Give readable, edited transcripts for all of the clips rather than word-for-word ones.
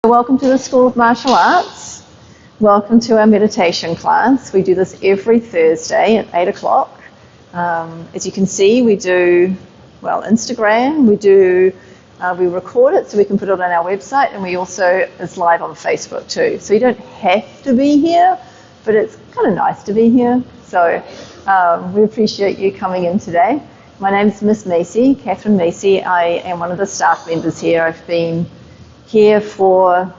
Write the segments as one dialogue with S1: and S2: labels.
S1: Welcome to the School of Martial Arts. Welcome to our meditation class. We do this every Thursday at 8 o'clock. As you can see, we do, Instagram. We record it so we can put it on our website, and we also, it's live on Facebook too. So you don't have to be here, but it's kind of nice to be here. So we appreciate you coming in today. My name's Miss Macy, Catherine Macy. I am one of the staff members here. I've been here for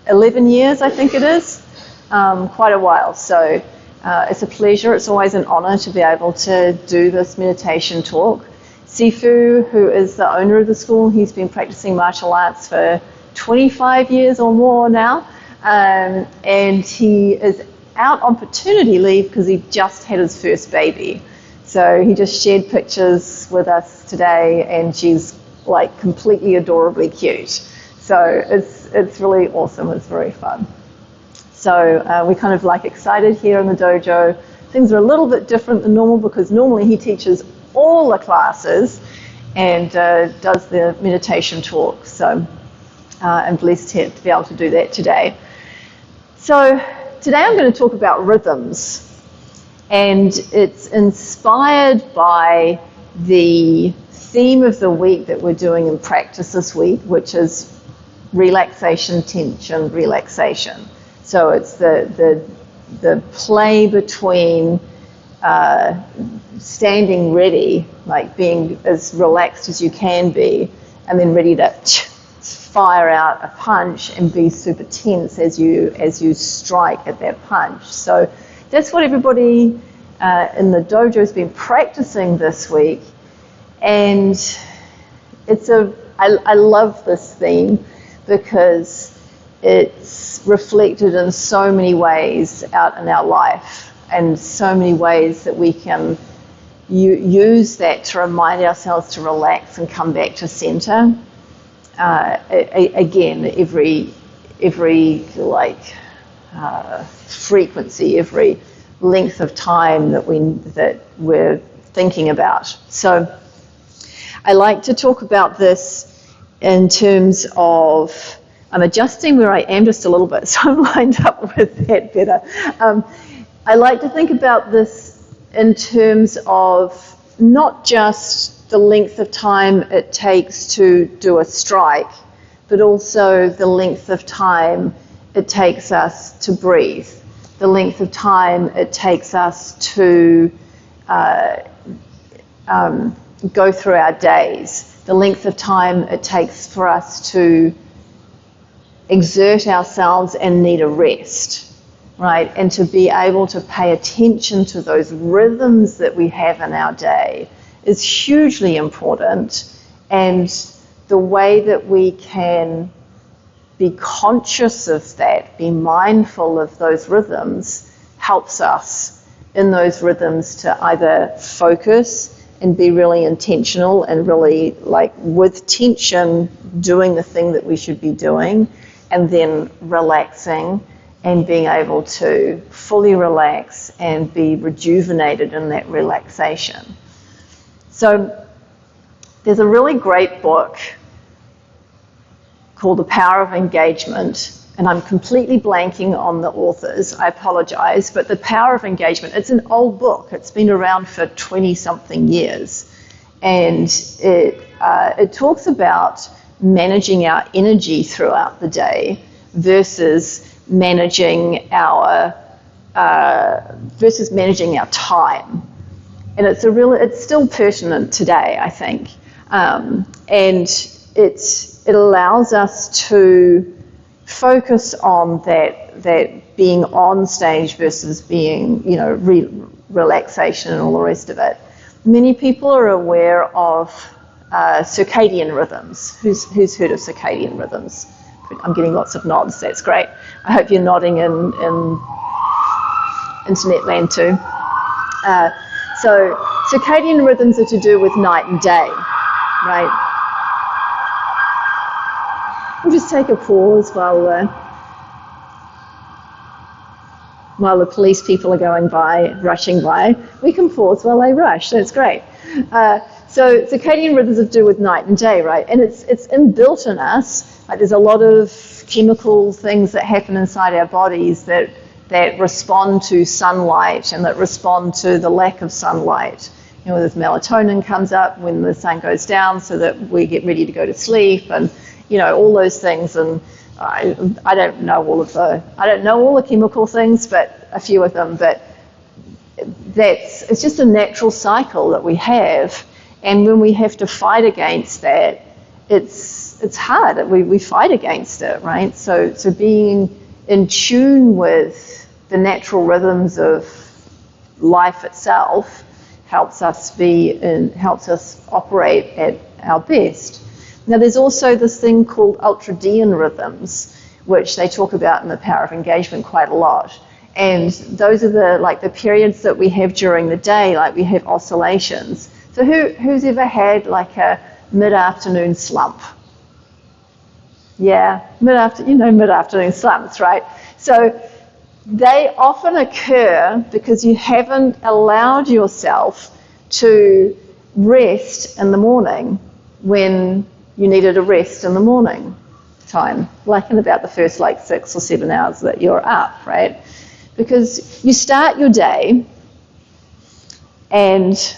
S1: 11 years, I think it is, quite a while. So it's a pleasure, it's always an honor to be able to do this meditation talk. Sifu, who is the owner of the school, he's been practicing martial arts for 25 years or more now, and he is out on paternity leave because he just had his first baby. So he just shared pictures with us today, and she's like completely adorably cute. So it's really awesome, it's very fun. So we're kind of like excited here in the dojo. Things are a little bit different than normal because normally he teaches all the classes and does the meditation talk. So I'm blessed to be able to do that today. So today I'm going to talk about rhythms, and it's inspired by the theme of the week that we're doing in practice this week, which is relaxation, tension, relaxation. So it's the play between standing ready, like being as relaxed as you can be, and then ready to fire out a punch and be super tense as you strike at that punch. So that's what everybody in the dojo has been practicing this week, and I love this theme because it's reflected in so many ways out in our life, and so many ways that we can use that to remind ourselves to relax and come back to center. Again, every frequency, every length of time that we're thinking about. So I like to talk about this in terms of, I'm adjusting where I am just a little bit, so I'm lined up with that better. I like to think about this in terms of not just the length of time it takes to do a strike, but also the length of time it takes us to breathe, the length of time it takes us to go through our days, the length of time it takes for us to exert ourselves and need a rest, right? And to be able to pay attention to those rhythms that we have in our day is hugely important. And the way that we can be conscious of that, be mindful of those rhythms, helps us in those rhythms to either focus and be really intentional and really, like, with tension, doing the thing that we should be doing, and then relaxing and being able to fully relax and be rejuvenated in that relaxation. So there's a really great book called The Power of Engagement, and I'm completely blanking on the authors, I apologize, but The Power of Engagement, it's an old book. It's been around for 20-something years, and it talks about managing our energy throughout the day versus managing our time. And it's still pertinent today, I think, and it allows us to focus on that being on stage versus being, relaxation and all the rest of it. Many people are aware of circadian rhythms. Who's heard of circadian rhythms? I'm getting lots of nods, that's great. I hope you're nodding in internet land too. So circadian rhythms are to do with night and day, right? We'll just take a pause while the police people are going by, rushing by. We can pause while they rush, that's great. So circadian rhythms have to do with night and day, right? And it's inbuilt in us. Like there's a lot of chemical things that happen inside our bodies that respond to sunlight and that respond to the lack of sunlight. You know, this melatonin comes up when the sun goes down so that we get ready to go to sleep, and you know, all those things. And I don't know all the chemical things, but a few of them. But it's just a natural cycle that we have, and when we have to fight against that, it's hard. We fight against it, right? So being in tune with the natural rhythms of life itself helps us operate at our best. Now there's also this thing called ultradian rhythms, which they talk about in the Power of Engagement quite a lot. And those are the periods that we have during the day, like we have oscillations. So who's ever had like a mid-afternoon slump? Yeah, mid-afternoon slumps, right? So they often occur because you haven't allowed yourself to rest in the morning when you needed a rest in the morning time, like in about the first 6 or 7 hours that you're up, right? Because you start your day and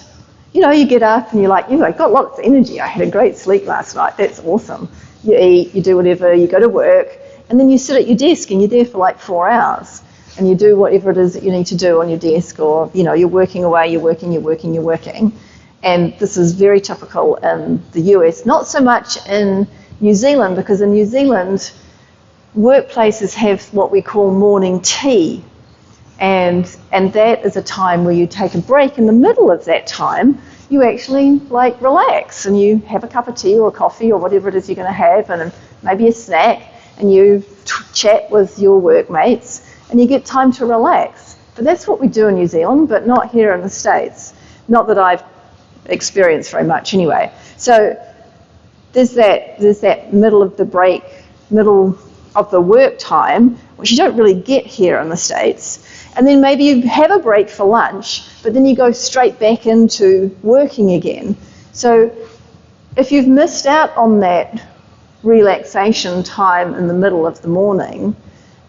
S1: you get up and you're like, I've got lots of energy. I had a great sleep last night. That's awesome. You eat, you do whatever, you go to work, and then you sit at your desk and you're there for 4 hours. And you do whatever it is that you need to do on your desk, or you're working away, you're working. And this is very typical in the US, not so much in New Zealand, because in New Zealand, workplaces have what we call morning tea. And that is a time where you take a break. In the middle of that time, you actually relax and you have a cup of tea or a coffee or whatever it is you're going to have, and maybe a snack, and you chat with your workmates, and you get time to relax. But that's what we do in New Zealand, but not here in the States. Not that I've experienced very much anyway. So there's that middle of the break, middle of the work time, which you don't really get here in the States. And then maybe you have a break for lunch, but then you go straight back into working again. So if you've missed out on that relaxation time in the middle of the morning,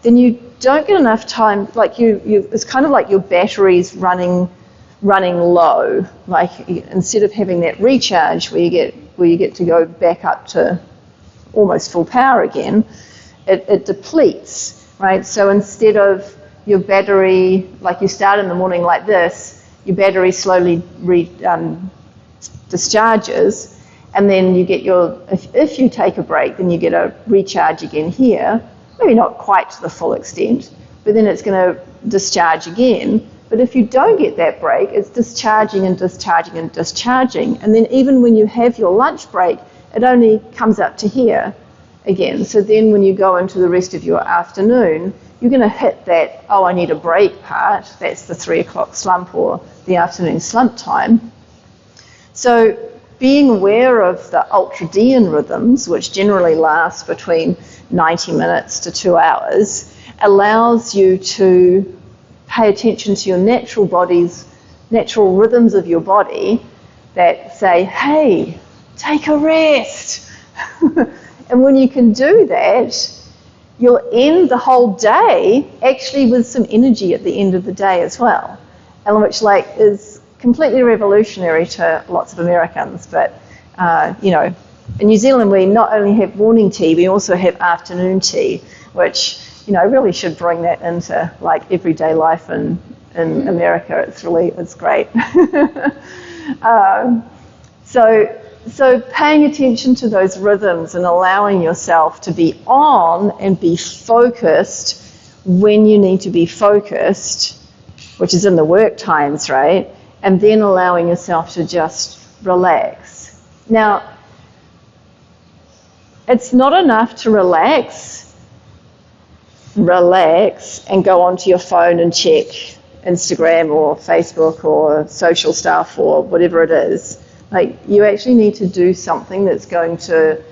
S1: then you don't get enough time. It's kind of like your battery's running low. Instead of having that recharge where you get to go back up to almost full power again, it depletes, right? So instead of your battery, you start in the morning like this, your battery slowly discharges, and then you get if you take a break, then you get a recharge again here. Maybe not quite to the full extent, but then it's going to discharge again. But if you don't get that break, it's discharging and discharging and discharging. And then even when you have your lunch break, it only comes up to here again. So then when you go into the rest of your afternoon, you're going to hit that, I need a break part. That's the 3 o'clock slump or the afternoon slump time. So being aware of the ultradian rhythms, which generally last between 90 minutes to 2 hours, allows you to pay attention to your natural rhythms of your body that say, hey, take a rest. And when you can do that, you'll end the whole day actually with some energy at the end of the day as well, and which is completely revolutionary to lots of Americans. But in New Zealand we not only have morning tea, we also have afternoon tea, which really should bring that into everyday life in America. It's great. So paying attention to those rhythms and allowing yourself to be on and be focused when you need to be focused, which is in the work times, right? And then allowing yourself to just relax. Now, it's not enough to relax and go onto your phone and check Instagram or Facebook or social stuff or whatever it is. You actually need to do something that's going to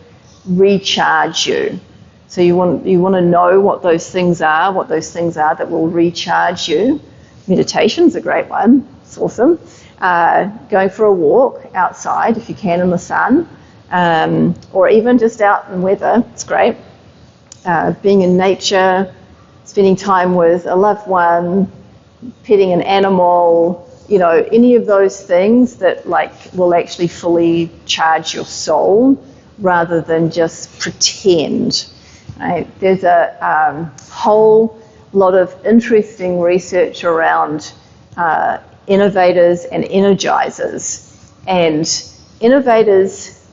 S1: recharge you. So you want to know what those things are that will recharge you. Meditation's a great one. It's awesome. going for a walk outside if you can in the sun, or even just out in weather, it's great. Being in nature, spending time with a loved one, petting an animal, any of those things that will actually fully charge your soul rather than just pretend. Right? There's a whole lot of interesting research around innovators and energizers. And innovators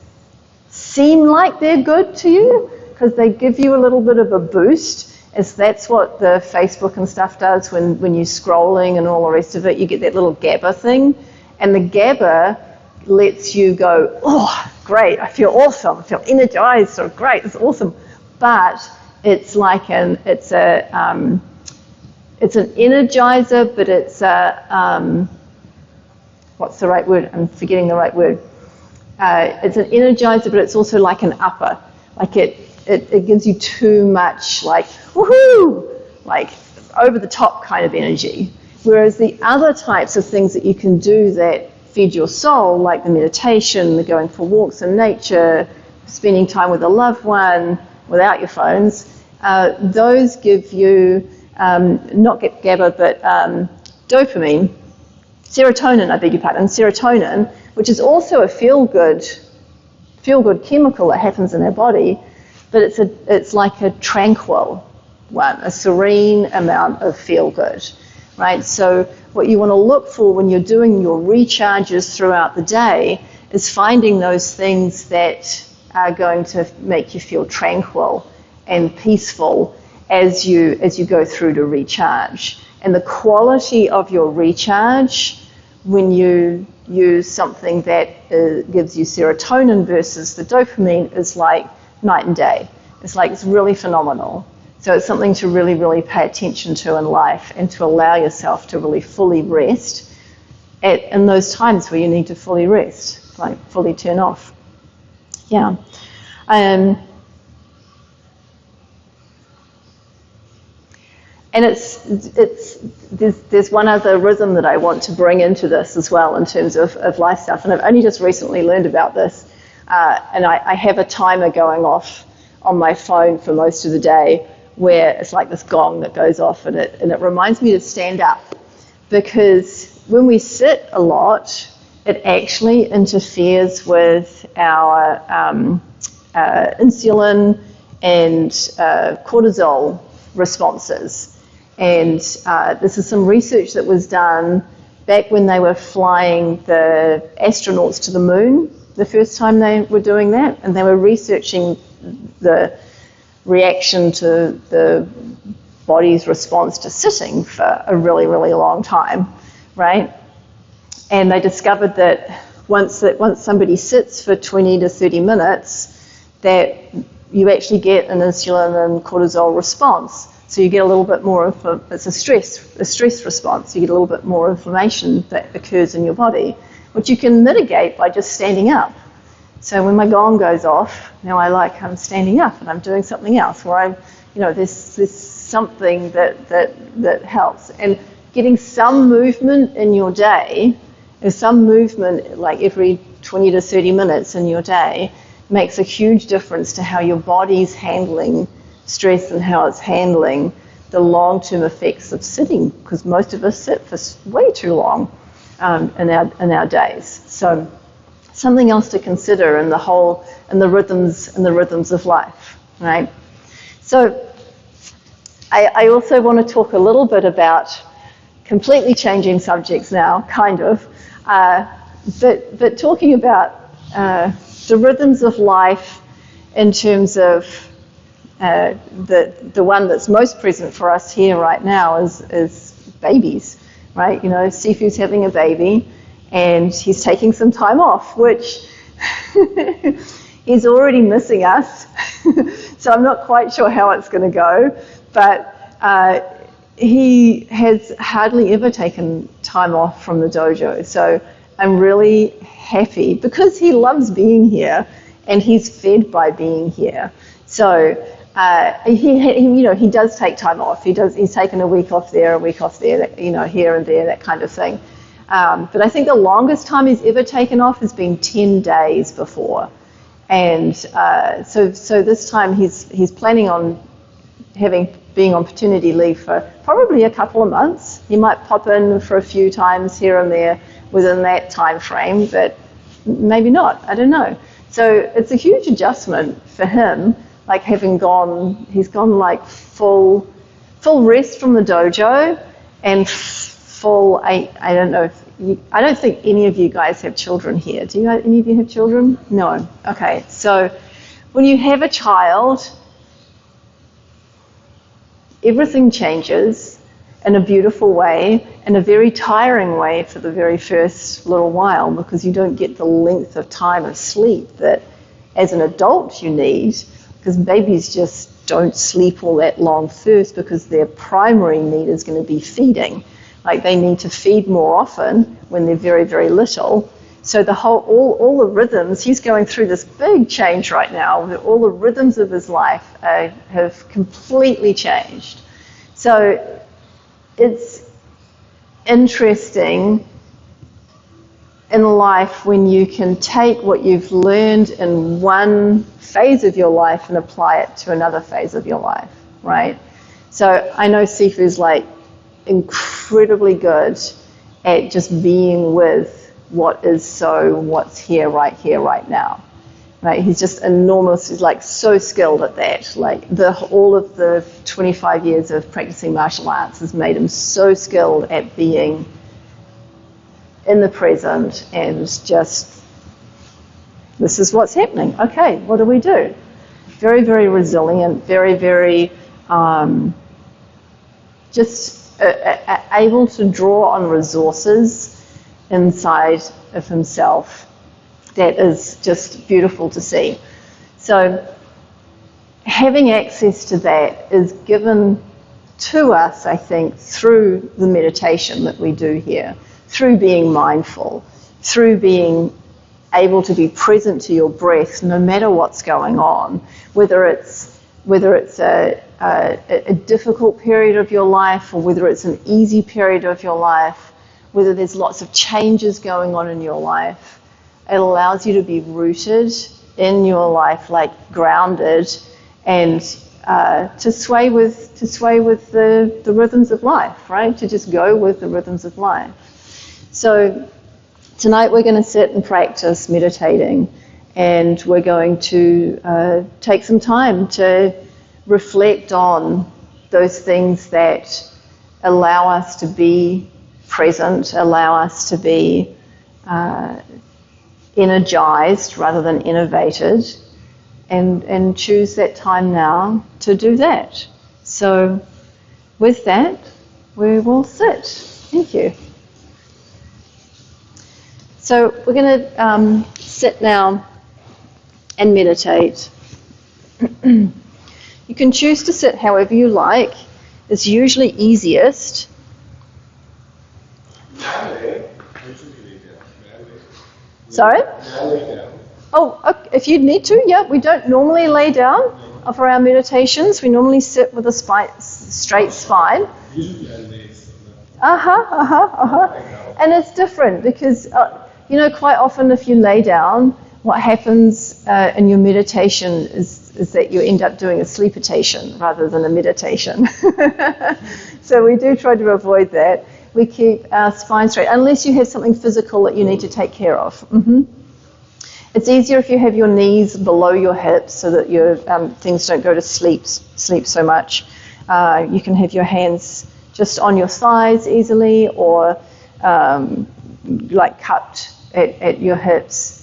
S1: seem like they're good to you because they give you a little bit of a boost. As that's what the Facebook and stuff does when you're scrolling and all the rest of it. You get that little GABA thing. And the GABA lets you go, oh, great, I feel awesome, I feel energized, or great, it's awesome. But it's like it's an energizer, but it's a, what's the right word? I'm forgetting the right word. It's an energizer, but it's also like an upper. Like it gives you too much, like, woohoo, like over the top kind of energy. Whereas the other types of things that you can do that feed your soul, like the meditation, the going for walks in nature, spending time with a loved one without your phones, those give you, not GABA, but dopamine, serotonin, I beg your pardon, serotonin, which is also a feel-good chemical that happens in our body, but it's like a tranquil one, a serene amount of feel-good, right? So what you want to look for when you're doing your recharges throughout the day is finding those things that are going to make you feel tranquil and peaceful as you go through to recharge. And the quality of your recharge when you use something that gives you serotonin versus the dopamine is like night and day. It's really phenomenal. So it's something to really, really pay attention to in life and to allow yourself to really fully rest in those times where you need to fully rest, like fully turn off. Yeah. And there's one other rhythm that I want to bring into this as well in terms of life stuff, and I've only just recently learned about this, and I have a timer going off on my phone for most of the day where it's like this gong that goes off, and it reminds me to stand up, because when we sit a lot, it actually interferes with our insulin and cortisol responses. And this is some research that was done back when they were flying the astronauts to the moon, the first time they were doing that, and they were researching the reaction to the body's response to sitting for a really, really long time, right? And they discovered that once somebody sits for 20 to 30 minutes, that you actually get an insulin and cortisol response. So you get a little bit more of it's a stress response. You get a little bit more inflammation that occurs in your body, which you can mitigate by just standing up. So when my gong goes off, now I'm standing up and I'm doing something else, or there's something that helps. And getting some movement in your day, or some movement like every 20 to 30 minutes in your day, makes a huge difference to how your body's handling stress and how it's handling the long-term effects of sitting, because most of us sit for way too long in our days. So something else to consider in the rhythms of life, right? So I also want to talk a little bit about completely changing subjects now, kind of, but talking about the rhythms of life in terms of the one that's most present for us here right now is babies, right? Sifu's having a baby, and he's taking some time off, which he's already missing us. So I'm not quite sure how it's going to go, but he has hardly ever taken time off from the dojo. So I'm really happy because he loves being here and he's fed by being here. So he does take time off. He's taken a week off there, here and there, that kind of thing. But I think the longest time he's ever taken off has been 10 days before. And so this time he's planning on being on paternity leave for probably a couple of months. He might pop in for a few times here and there within that time frame, but maybe not. I don't know. So it's a huge adjustment for him, like he's gone like full rest from the dojo and full. I don't know if I don't think any of you guys have children here. Do any of you have children? No. Okay. So when you have a child, everything changes in a beautiful way, in a very tiring way for the very first little while, because you don't get the length of time of sleep that as an adult you need, because babies just don't sleep all that long first because their primary need is going to be feeding. Like they need to feed more often when they're very, very little. So all the rhythms, he's going through this big change right now. All the rhythms of his life have completely changed. So it's interesting in life when you can take what you've learned in one phase of your life and apply it to another phase of your life, right? So I know Sifu's like incredibly good at just being with what's here, right now. Right? He's just enormous. He's like so skilled at that. Like all of the 25 years of practicing martial arts has made him so skilled at being in the present and just, this is what's happening. Okay, what do we do? Very, very resilient, very, very able to draw on resources inside of himself. That is just beautiful to see. So having access to that is given to us, I think, through the meditation that we do here, through being mindful, through being able to be present to your breath no matter what's going on, whether it's a difficult period of your life or whether it's an easy period of your life, whether there's lots of changes going on in your life. It allows you to be rooted in your life, like grounded, and to sway with the rhythms of life, right? To just go with the rhythms of life. So tonight we're going to sit and practice meditating, and we're going to take some time to reflect on those things that allow us to be present, allow us to be energized rather than innovated, and choose that time now to do that. So with that, we will sit. Thank you. So we're going to sit now and meditate. You can choose to sit however you like. It's usually easiest. Sorry? Oh, okay. If you need to, yeah. We don't normally lay down for our meditations. We normally sit with a straight spine. And it's different because, quite often if you lay down, what happens in your meditation is that you end up doing a sleepitation rather than a meditation. So we do try to avoid that. We keep our spine straight, unless you have something physical that you need to take care of. It's easier if you have your knees below your hips so that your things don't go to sleep so much. You can have your hands just on your sides easily, or like cupped at your hips.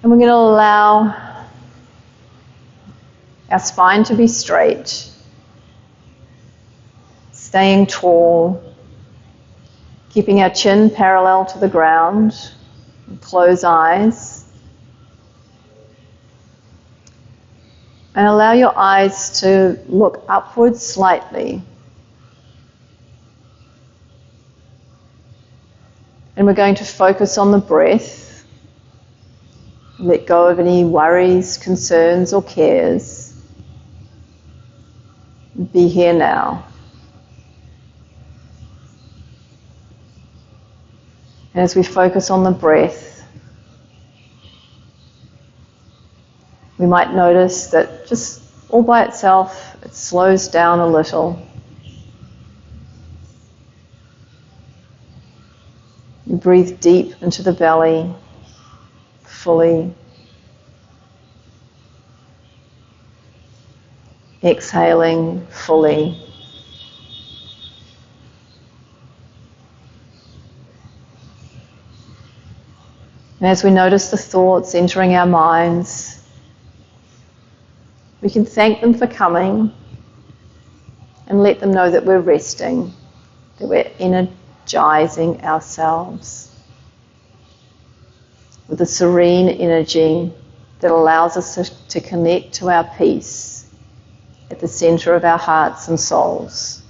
S1: And we're going to allow our spine to be straight, staying tall, keeping our chin parallel to the ground, and close eyes. And allow your eyes to look upwards slightly. And we're going to focus on the breath. Let go of any worries, concerns, or cares. Be here now. And as we focus on the breath, we might notice that just all by itself, it slows down a little. You breathe deep into the belly, fully. Exhaling fully. And as we notice the thoughts entering our minds, we can thank them for coming and let them know that we're resting, that we're energizing ourselves with a serene energy that allows us to connect to our peace at the center of our hearts and souls.